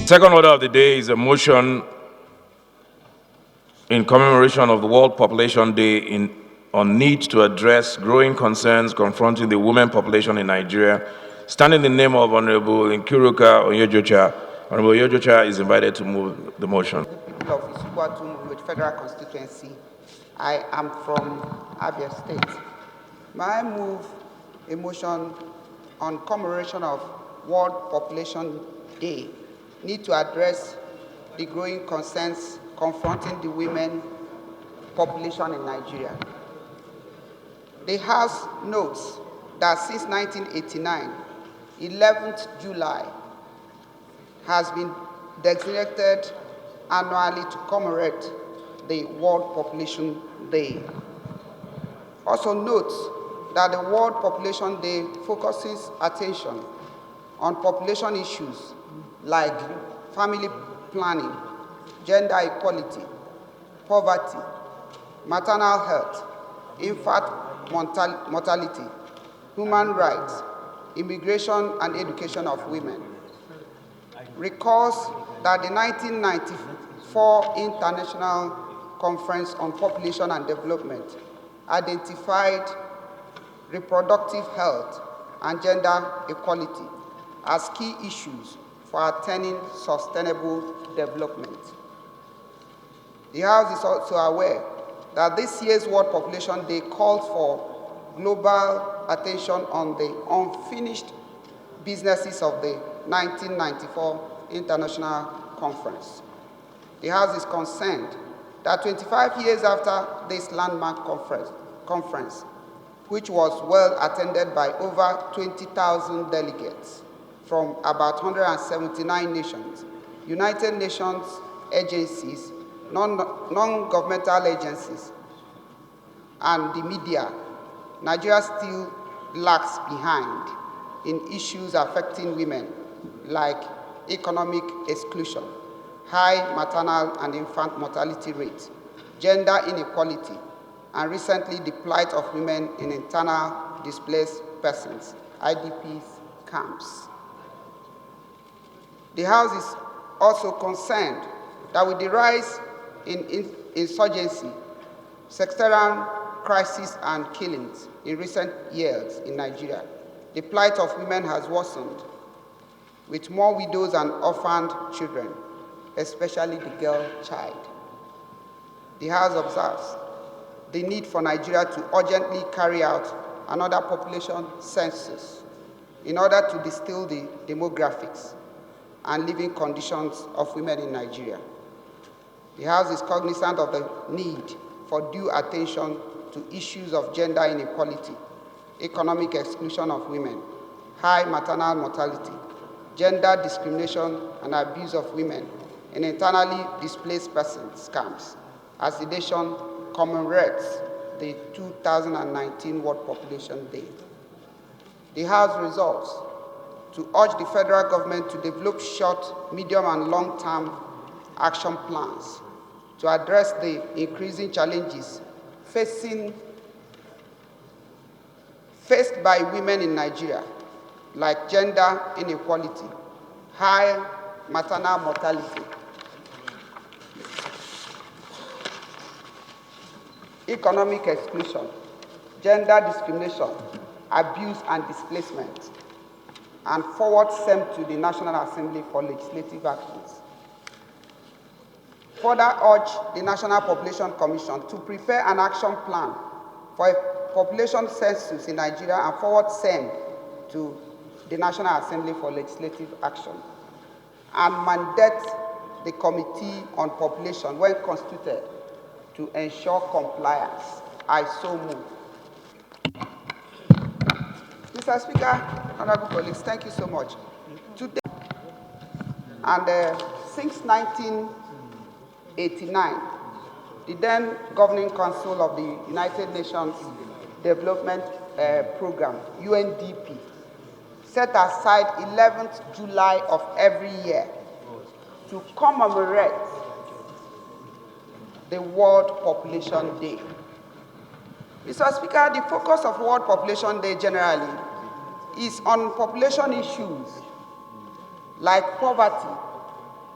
Second order of the day is a motion in commemoration of the World Population Day on need to address growing concerns confronting the women population in Nigeria. Standing in the name of Honorable Nkeiruka Onyejeocha, Honorable Onyejeocha is invited to move the motion. The people of Isukwatu with Federal Constituency. I am from Abia State. May I move a motion on commemoration of World Population Day, need to address the growing concerns confronting the women population in Nigeria. The House notes that since 1989, 11th July has been designated annually to commemorate the World Population Day. Also notes that the World Population Day focuses attention on population issues like family planning, gender equality, poverty, maternal health, infant mortality, human rights, immigration and education of women. Recalls that the 1994 International Conference on Population and Development identified reproductive health and gender equality as key issues for attaining sustainable development. The House is also aware that this year's World Population Day calls for global attention on the unfinished businesses of the 1994 International Conference. The House is concerned that 25 years after this landmark conference, which was well attended by over 20,000 delegates from about 179 nations, United Nations agencies, non-governmental agencies, and the media, Nigeria still lags behind in issues affecting women like economic exclusion, high maternal and infant mortality rates, gender inequality, and recently the plight of women in internal displaced persons, IDPs camps. The House is also concerned that with the rise in insurgency, sectarian crisis and killings in recent years in Nigeria, the plight of women has worsened, with more widows and orphaned children, especially the girl child. The House observes the need for Nigeria to urgently carry out another population census in order to distill the demographics and living conditions of women in Nigeria. The House is cognizant of the need for due attention to issues of gender inequality, economic exclusion of women, high maternal mortality, gender discrimination and abuse of women in internally displaced persons camps, as the nation commemorates the 2019 World Population Day. The House resolves to urge the federal government to develop short, medium, and long-term action plans to address the increasing challenges faced by women in Nigeria, like gender inequality, high maternal mortality, economic exclusion, gender discrimination, abuse and displacement, and forward sent to the National Assembly for legislative actions. Further urge the National Population Commission to prepare an action plan for a population census in Nigeria and forward send to the National Assembly for legislative action, and mandate the Committee on Population, when constituted, to ensure compliance. I so move. Mr. Speaker, honorable colleagues, thank you so much. Today, and since 1989, the then Governing Council of the United Nations Development Program, UNDP, set aside 11th July of every year to commemorate the World Population Day. Mr. Speaker, the focus of World Population Day generally is on population issues like poverty,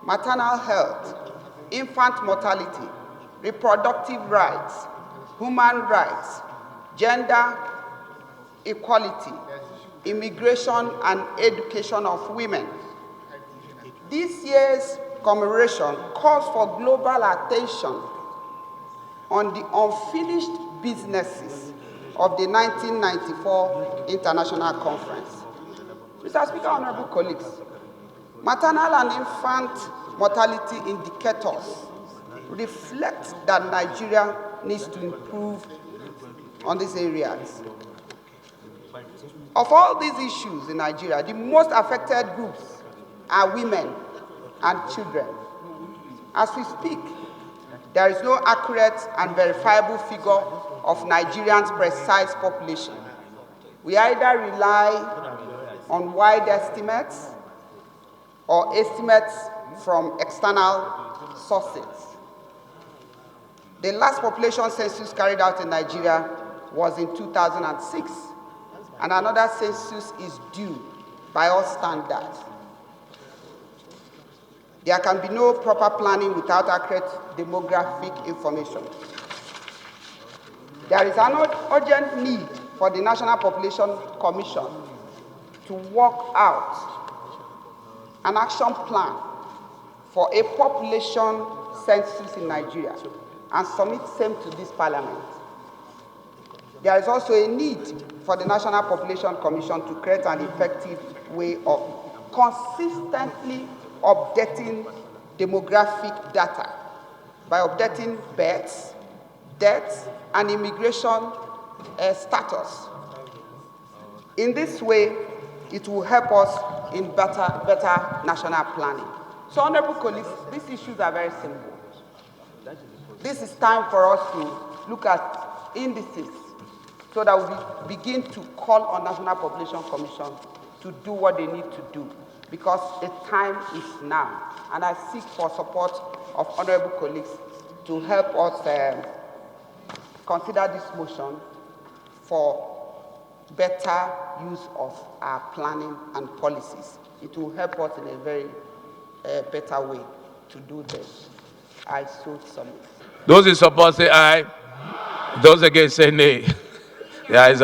maternal health, infant mortality, reproductive rights, human rights, gender equality, immigration and education of women. This year's commemoration calls for global attention on the unfinished businesses of the 1994 International Conference. Mr. Speaker, honorable colleagues, maternal and infant mortality indicators reflect that Nigeria needs to improve on these areas. Of all these issues in Nigeria, the most affected groups are women and children. As we speak, there is no accurate and verifiable figure of Nigerians' precise population. We either rely on wide estimates or estimates from external sources. The last population census carried out in Nigeria was in 2006, and another census is due by all standards. There can be no proper planning without accurate demographic information. There is an urgent need for the National Population Commission to work out an action plan for a population census in Nigeria and submit same to this Parliament. There is also a need for the National Population Commission to create an effective way of consistently updating demographic data by updating births, deaths, and immigration status. In this way, it will help us in better national planning. So, honorable colleagues, these issues are very simple. This is time for us to look at indices so that we begin to call on National Population Commission to do what they need to do, because the time is now. And I seek for support of honorable colleagues to help us consider this motion for better use of our planning and policies. It will help us in a very better way to do this. I so submit. Those in support say aye. Those against say nay. The ayes